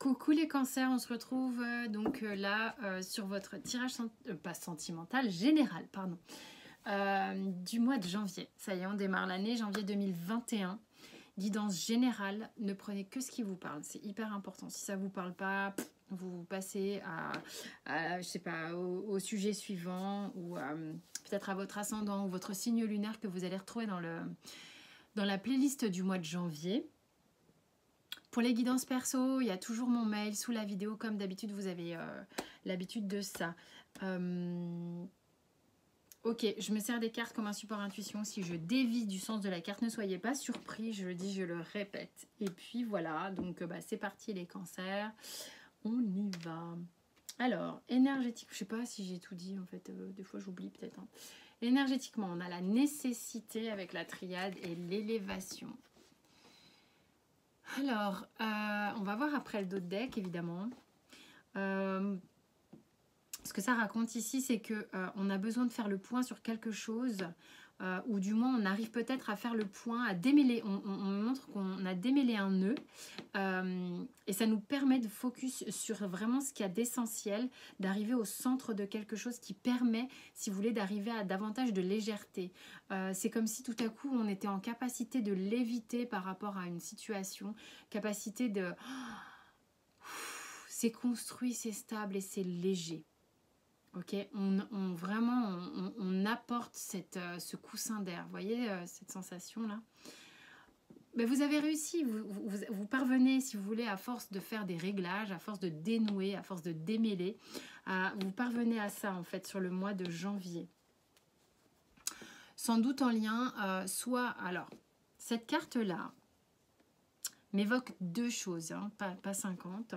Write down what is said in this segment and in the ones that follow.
Coucou les cancers, on se retrouve donc là sur votre tirage pas sentimental, général, pardon, du mois de janvier. Ça y est, on démarre l'année, janvier 2021. Guidance générale, ne prenez que ce qui vous parle, c'est hyper important. Si ça ne vous parle pas, vous passez je sais pas, au sujet suivant ou peut-être à votre ascendant ou votre signe lunaire que vous allez retrouver dans la playlist du mois de janvier. Pour les guidances perso, il y a toujours mon mail sous la vidéo, comme d'habitude, vous avez l'habitude de ça. Ok, je me sers des cartes comme un support intuition. Si je dévie du sens de la carte, ne soyez pas surpris, je le dis, je le répète. Et puis voilà, donc c'est parti les cancers, on y va. Alors, énergétique, je sais pas si j'ai tout dit en fait, des fois j'oublie peut-être. Hein. Énergétiquement, on a la nécessité avec la triade et l'élévation. Alors, on va voir après le dos de deck, évidemment. Ce que ça raconte ici, c'est qu'on a besoin de faire le point sur quelque chose, ou du moins, on arrive peut-être à faire le point, à démêler. On montre qu'on a démêlé un nœud, et ça nous permet de focus sur vraiment ce qu'il y a d'essentiel, d'arriver au centre de quelque chose qui permet, si vous voulez, d'arriver à davantage de légèreté. C'est comme si tout à coup, on était en capacité de l'éviter par rapport à une situation, capacité de... c'est construit, c'est stable et c'est léger. Ok, on apporte ce coussin d'air. Vous voyez cette sensation-là? Mais vous avez réussi, vous parvenez, si vous voulez, à force de faire des réglages, à force de dénouer, à force de démêler, vous parvenez à ça en fait sur le mois de janvier. Sans doute en lien, alors, cette carte-là m'évoque deux choses, hein, pas 50.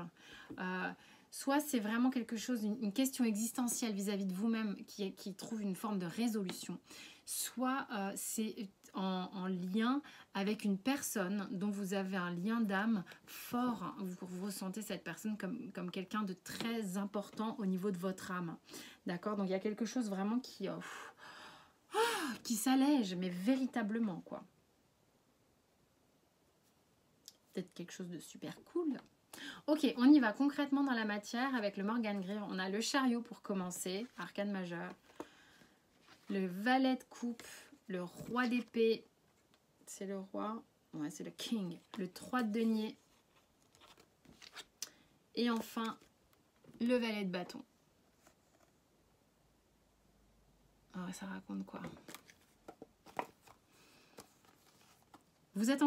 Soit c'est vraiment quelque chose, une question existentielle vis-à-vis de vous-même qui trouve une forme de résolution. Soit c'est en lien avec une personne dont vous avez un lien d'âme fort. Vous ressentez cette personne comme quelqu'un de très important au niveau de votre âme. D'accord? Donc il y a quelque chose vraiment qui s'allège, mais véritablement, quoi. Peut-être quelque chose de super cool. Ok, on y va concrètement dans la matière avec le Morgan Greer. On a le chariot pour commencer, arcane majeur. Le valet de coupe, le roi d'épée, c'est le roi, ouais, c'est le king. Le 3 de denier. Et enfin, le valet de bâton. Ah, ça raconte quoi? Vous êtes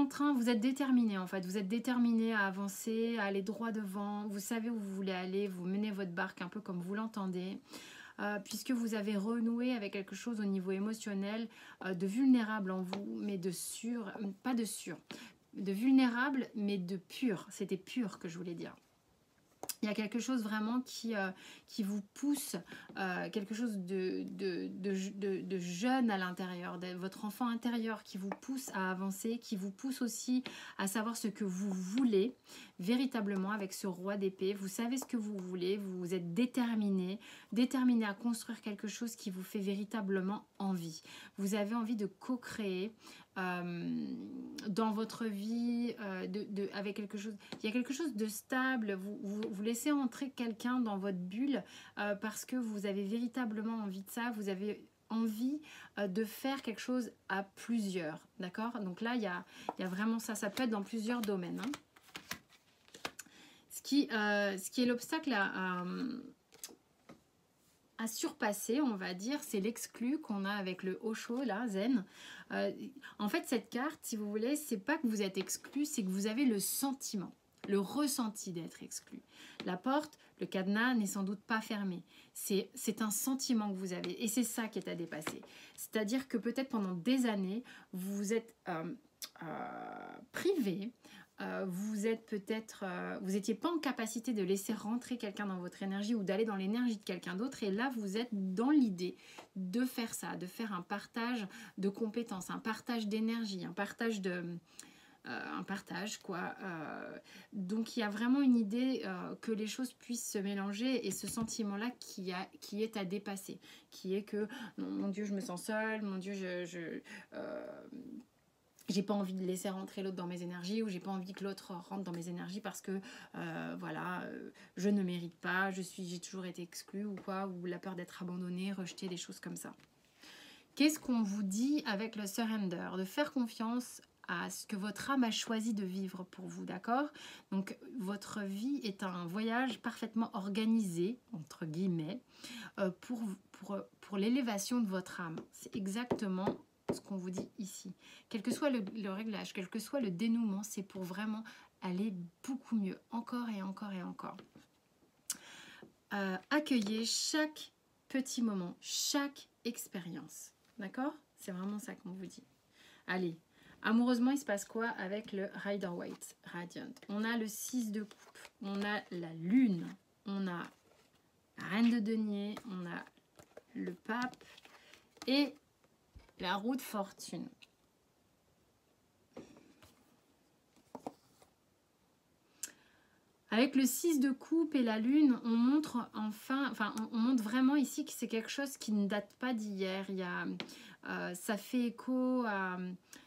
déterminé en fait, vous êtes déterminé à avancer, à aller droit devant, vous savez où vous voulez aller, vous menez votre barque un peu comme vous l'entendez, puisque vous avez renoué avec quelque chose au niveau émotionnel de vulnérable en vous, mais de vulnérable, mais de pur, c'était pur que je voulais dire. Il y a quelque chose vraiment qui vous pousse, quelque chose de jeune à l'intérieur, votre enfant intérieur qui vous pousse à avancer, qui vous pousse aussi à savoir ce que vous voulez véritablement avec ce roi d'épée. Vous savez ce que vous voulez, vous êtes déterminé à construire quelque chose qui vous fait véritablement envie. Vous avez envie de co-créer dans votre vie, avec quelque chose. Il y a quelque chose de stable. Vous laissez entrer quelqu'un dans votre bulle parce que vous avez véritablement envie de ça. Vous avez envie de faire quelque chose à plusieurs. D'accord? Donc là, il y a vraiment ça. Ça peut être dans plusieurs domaines. Hein. Ce qui est l'obstacle à surpasser, on va dire, c'est l'exclu qu'on a avec le Osho, là, Zen. En fait, cette carte, si vous voulez, c'est pas que vous êtes exclu, c'est que vous avez le sentiment, le ressenti d'être exclu. La porte, le cadenas n'est sans doute pas fermé. C'est un sentiment que vous avez et c'est ça qui est à dépasser. C'est-à-dire que peut-être pendant des années, vous vous êtes privé. Vous êtes peut-être, vous n'étiez pas en capacité de laisser rentrer quelqu'un dans votre énergie ou d'aller dans l'énergie de quelqu'un d'autre et là vous êtes dans l'idée de faire ça, de faire un partage de compétences, un partage d'énergie, un partage quoi. Donc il y a vraiment une idée que les choses puissent se mélanger et ce sentiment-là qui est à dépasser, qui est que non, mon Dieu je me sens seule, mon Dieu j'ai pas envie de laisser rentrer l'autre dans mes énergies, ou j'ai pas envie que l'autre rentre dans mes énergies parce que voilà, je ne mérite pas, j'ai toujours été exclue ou quoi, ou la peur d'être abandonnée, rejetée, des choses comme ça. Qu'est-ce qu'on vous dit avec le surrender? De faire confiance à ce que votre âme a choisi de vivre pour vous, d'accord? Donc votre vie est un voyage parfaitement organisé, entre guillemets, pour l'élévation de votre âme. C'est exactement ce qu'on vous dit ici. Quel que soit le réglage, quel que soit le dénouement, c'est pour vraiment aller beaucoup mieux, encore et encore et encore. Accueillez chaque petit moment, chaque expérience. D'accord? C'est vraiment ça qu'on vous dit. Allez, amoureusement, il se passe quoi avec le Rider-Waite Radiant? On a le 6 de coupe, on a la lune, on a la reine de denier, on a le pape et la roue de fortune. Avec le 6 de coupe et la lune, on montre on montre vraiment ici que c'est quelque chose qui ne date pas d'hier. Ça fait écho à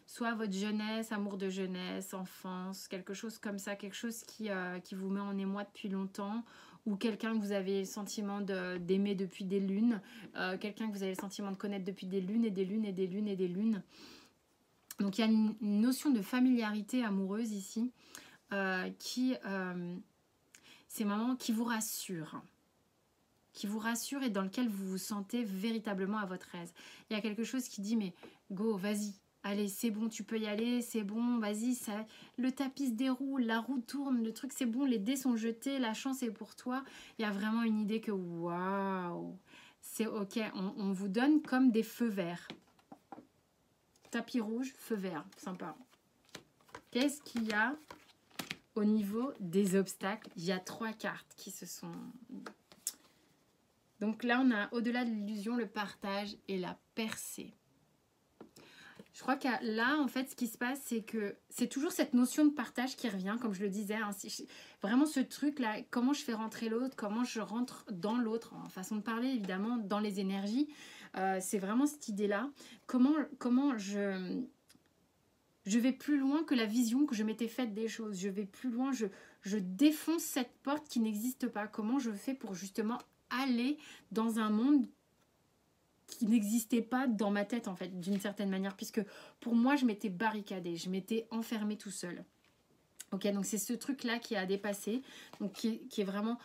soit votre jeunesse, amour de jeunesse, enfance, quelque chose comme ça, quelque chose qui vous met en émoi depuis longtemps, ou quelqu'un que vous avez le sentiment d'aimer depuis des lunes, quelqu'un que vous avez le sentiment de connaître depuis des lunes et des lunes et des lunes et des lunes. Donc il y a une notion de familiarité amoureuse ici c'est un moment qui vous rassure et dans lequel vous vous sentez véritablement à votre aise. Il y a quelque chose qui dit mais go, vas-y, allez, c'est bon, tu peux y aller, c'est bon, vas-y, le tapis se déroule, la roue tourne, le truc c'est bon, les dés sont jetés, la chance est pour toi. Il y a vraiment une idée que waouh, c'est ok, on vous donne comme des feux verts. Tapis rouge, feu vert, sympa. Qu'est-ce qu'il y a au niveau des obstacles? Il y a 3 cartes qui se sont... Donc là, on a au-delà de l'illusion, le partage et la percée. Je crois que là, en fait, ce qui se passe, c'est que c'est toujours cette notion de partage qui revient, comme je le disais. Hein, vraiment ce truc-là, comment je fais rentrer l'autre, comment je rentre dans l'autre, en façon de parler, évidemment, dans les énergies. C'est vraiment cette idée-là. Comment je vais plus loin que la vision que je m'étais faite des choses. Je vais plus loin, je défonce cette porte qui n'existe pas. Comment je fais pour justement aller dans un monde qui n'existait pas dans ma tête, en fait, d'une certaine manière. Puisque pour moi, je m'étais barricadée, je m'étais enfermée tout seul. Ok, donc c'est ce truc-là qui a dépassé, donc qui est vraiment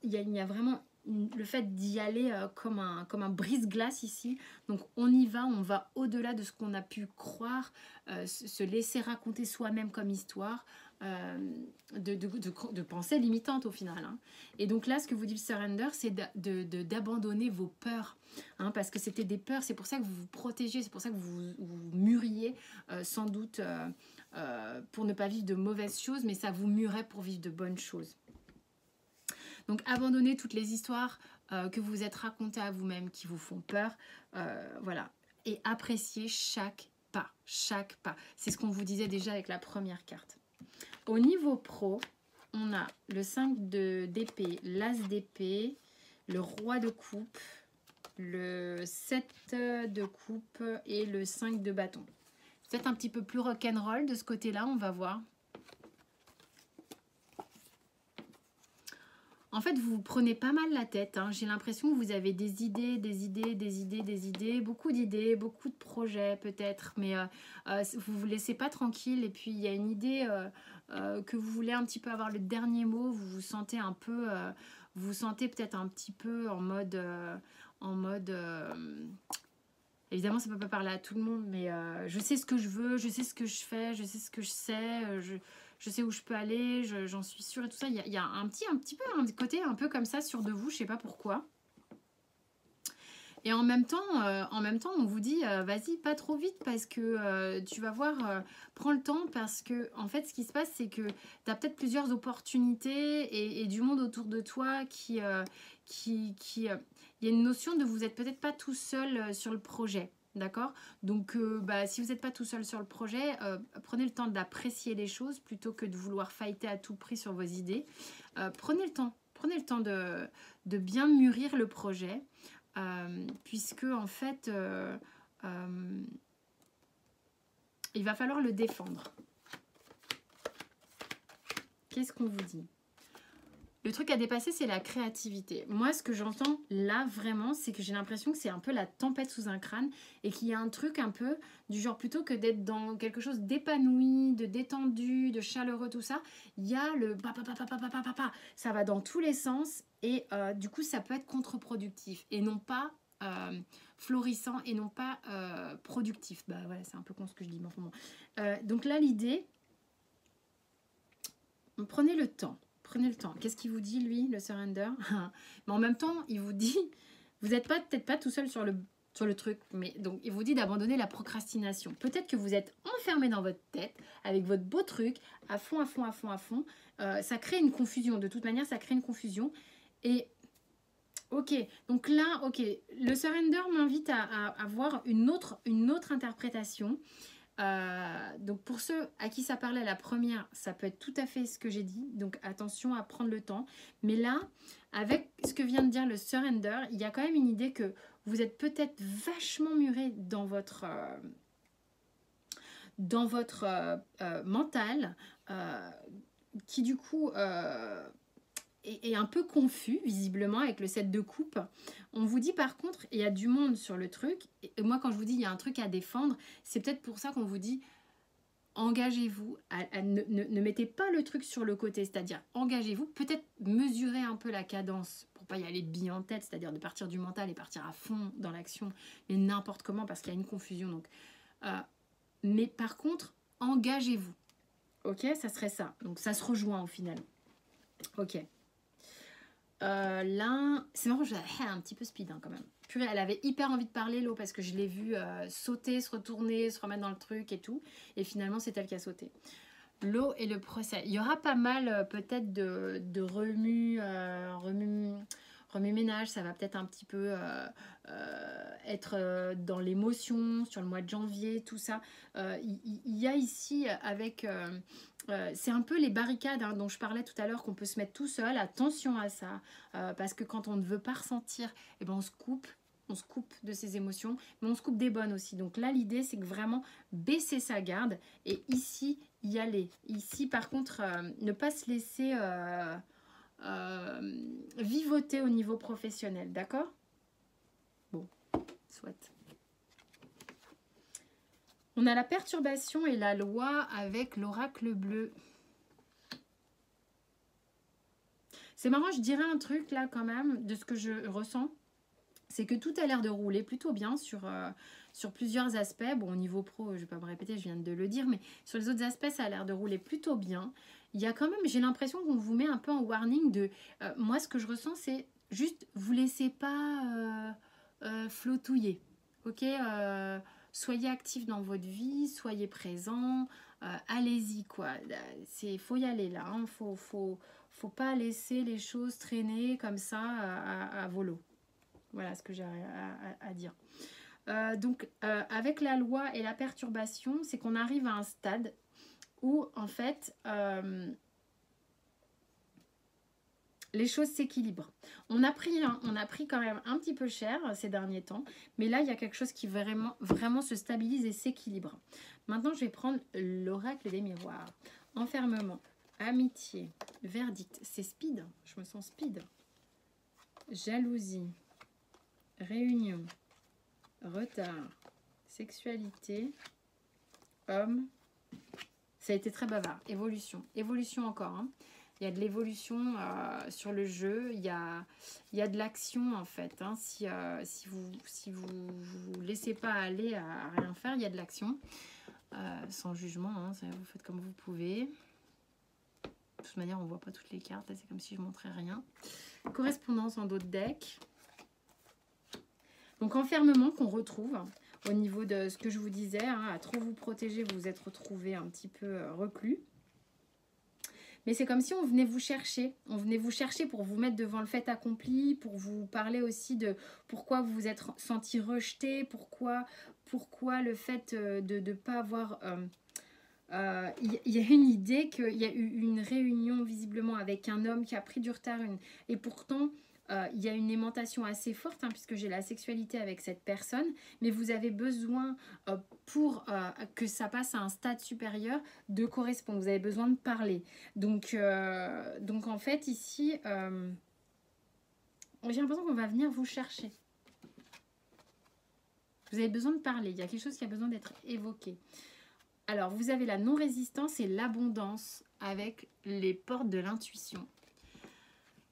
il y a vraiment le fait d'y aller comme un brise-glace ici. Donc on y va, on va au-delà de ce qu'on a pu croire, se laisser raconter soi-même comme histoire, de pensées limitantes au final. Hein. Et donc là, ce que vous dit le surrender, c'est d'abandonner vos peurs. Hein, parce que c'était des peurs, c'est pour ça que vous vous protégez, c'est pour ça que vous mûriez sans doute pour ne pas vivre de mauvaises choses, mais ça vous mûrait pour vivre de bonnes choses. Donc abandonnez toutes les histoires que vous vous êtes racontées à vous-même qui vous font peur, voilà, et appréciez chaque pas, chaque pas. C'est ce qu'on vous disait déjà avec la première carte. Au niveau pro, on a le 5 d'épée, l'as d'épée, le roi de coupe, le 7 de coupe et le 5 de bâton. Peut-être un petit peu plus rock'n'roll de ce côté-là, on va voir. En fait, vous prenez pas mal la tête. Hein. J'ai l'impression que vous avez des idées, beaucoup d'idées, beaucoup de projets peut-être, mais vous vous laissez pas tranquille. Et puis, il y a une idée que vous voulez un petit peu avoir le dernier mot. Vous vous sentez un peu, vous vous sentez peut-être un petit peu en mode évidemment, ça ne peut pas parler à tout le monde, mais je sais ce que je veux, je sais ce que je fais, je sais ce que je sais, je sais où je peux aller, j'en suis sûre et tout ça. Il y a un petit peu un côté un peu comme ça sûr de vous, je ne sais pas pourquoi. Et en même temps, on vous dit, vas-y, pas trop vite parce que tu vas voir, prends le temps parce que, en fait, ce qui se passe, c'est que tu as peut-être plusieurs opportunités et du monde autour de toi il y a une notion de vous n'êtes peut-être pas tout seul sur le projet. D'accord? Donc, si vous n'êtes pas tout seul sur le projet, prenez le temps d'apprécier les choses plutôt que de vouloir fighter à tout prix sur vos idées. Prenez le temps de bien mûrir le projet. Puisque en fait il va falloir le défendre. Qu'est-ce qu'on vous dit? Le truc à dépasser, c'est la créativité. Moi, ce que j'entends là, vraiment, c'est que j'ai l'impression que c'est un peu la tempête sous un crâne et qu'il y a un truc un peu du genre, plutôt que d'être dans quelque chose d'épanoui, de détendu, de chaleureux, tout ça, il y a le pa. Ça va dans tous les sens et du coup, ça peut être contre-productif et non pas florissant et non pas productif. Bah voilà, c'est un peu con ce que je dis, mais enfin bon. Donc là, l'idée, prenez le temps. Prenez le temps. Qu'est-ce qu'il vous dit, lui, le surrender? Mais en même temps, il vous dit, vous n'êtes peut-être pas tout seul sur le truc, mais donc il vous dit d'abandonner la procrastination. Peut-être que vous êtes enfermé dans votre tête avec votre beau truc, à fond, à fond, à fond, à fond. Ça crée une confusion. De toute manière, ça crée une confusion. Et ok, donc là, ok, le surrender m'invite à avoir une autre interprétation. Donc pour ceux à qui ça parlait la première, ça peut être tout à fait ce que j'ai dit, donc attention à prendre le temps. Mais là, avec ce que vient de dire le surrender, il y a quand même une idée que vous êtes peut-être vachement mûré dans votre mental, qui du coup est un peu confus visiblement avec le 7 de coupe. On vous dit par contre, il y a du monde sur le truc, et moi quand je vous dis il y a un truc à défendre, c'est peut-être pour ça qu'on vous dit engagez-vous, ne mettez pas le truc sur le côté, c'est-à-dire engagez-vous, peut-être mesurez un peu la cadence pour pas y aller de billes en tête, c'est-à-dire de partir du mental et partir à fond dans l'action, mais n'importe comment parce qu'il y a une confusion. Donc, mais par contre, engagez-vous. Ok, ça serait ça. Donc ça se rejoint au final. Ok. Là, c'est marrant, j'ai un petit peu speed quand même. Purée, elle avait hyper envie de parler, l'eau, parce que je l'ai vue sauter, se retourner, se remettre dans le truc et tout. Et finalement, c'est elle qui a sauté. L'eau et le procès. Il y aura pas mal peut-être de remue-ménage. Ça va peut-être un petit peu être dans l'émotion sur le mois de janvier, tout ça. Il y a ici avec... c'est un peu les barricades dont je parlais tout à l'heure qu'on peut se mettre tout seul. Attention à ça, parce que quand on ne veut pas ressentir, eh ben on se coupe de ses émotions, mais on se coupe des bonnes aussi. Donc là, l'idée, c'est que vraiment baisser sa garde et ici, y aller. Ici, par contre, ne pas se laisser vivoter au niveau professionnel, d'accord? Bon, soit. On a la perturbation et la loi avec l'oracle bleu. C'est marrant, je dirais un truc là quand même, de ce que je ressens. C'est que tout a l'air de rouler plutôt bien sur plusieurs aspects. Bon, au niveau pro, je ne vais pas me répéter, je viens de le dire, mais sur les autres aspects, ça a l'air de rouler plutôt bien. Il y a quand même, j'ai l'impression qu'on vous met un peu en warning de... moi, ce que je ressens, c'est juste, vous laissez pas flottouiller, ok? Soyez actif dans votre vie, soyez présent, allez-y, quoi. Faut y aller là, hein. Faut pas laisser les choses traîner comme ça à volo. Voilà ce que j'ai à dire. Donc, avec la loi et la perturbation, c'est qu'on arrive à un stade où, en fait, les choses s'équilibrent. On a pris quand même un petit peu cher ces derniers temps, mais là, il y a quelque chose qui vraiment se stabilise et s'équilibre. Maintenant, je vais prendre l'oracle des miroirs. Enfermement, amitié, verdict. C'est speed, je me sens speed. Jalousie, réunion, retard, sexualité, homme. Ça a été très bavard. Évolution. Évolution encore. Hein. Il y a de l'évolution sur le jeu. Il y a de l'action en fait. Hein. Si vous laissez pas aller à rien faire, il y a de l'action. Sans jugement. Hein. Vous faites comme vous pouvez. De toute manière, on ne voit pas toutes les cartes. C'est comme si je ne montrais rien. Correspondance en dos de deck. Donc enfermement qu'on retrouve au niveau de ce que je vous disais, hein, à trop vous protéger, vous vous êtes retrouvé un petit peu reclus. Mais c'est comme si on venait vous chercher. On venait vous chercher pour vous mettre devant le fait accompli, pour vous parler aussi de pourquoi vous vous êtes senti rejeté, pourquoi le fait de ne pas avoir... il y a une idée qu'il y a eu une réunion visiblement avec un homme qui a pris du retard et pourtant il y a une aimantation assez forte, hein, puisque j'ai la sexualité avec cette personne, mais vous avez besoin, pour que ça passe à un stade supérieur, de correspondre. Vous avez besoin de parler. Donc en fait, ici, j'ai l'impression qu'on va venir vous chercher. Vous avez besoin de parler. Il y a quelque chose qui a besoin d'être évoqué. Alors, vous avez la non-résistance et l'abondance avec les portes de l'intuition.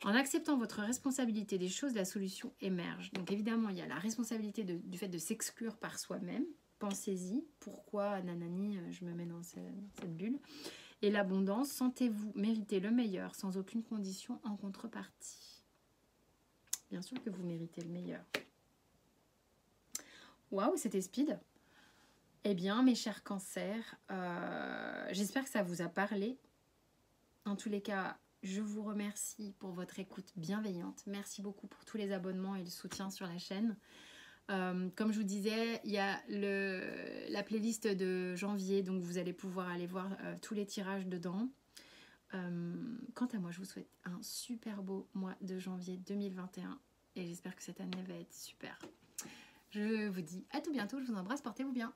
En acceptant votre responsabilité des choses, la solution émerge. Donc évidemment, il y a la responsabilité du fait de s'exclure par soi-même. Pensez-y, pourquoi, nanani, je me mets dans cette bulle. Et l'abondance, sentez-vous mériter le meilleur sans aucune condition en contrepartie. Bien sûr que vous méritez le meilleur. Waouh, c'était speed. Eh bien, mes chers cancers, j'espère que ça vous a parlé. En tous les cas, je vous remercie pour votre écoute bienveillante. Merci beaucoup pour tous les abonnements et le soutien sur la chaîne. Comme je vous disais, il y a la playlist de janvier, donc vous allez pouvoir aller voir tous les tirages dedans. Quant à moi, je vous souhaite un super beau mois de janvier 2021 et j'espère que cette année va être super. Je vous dis à tout bientôt, je vous embrasse, portez-vous bien.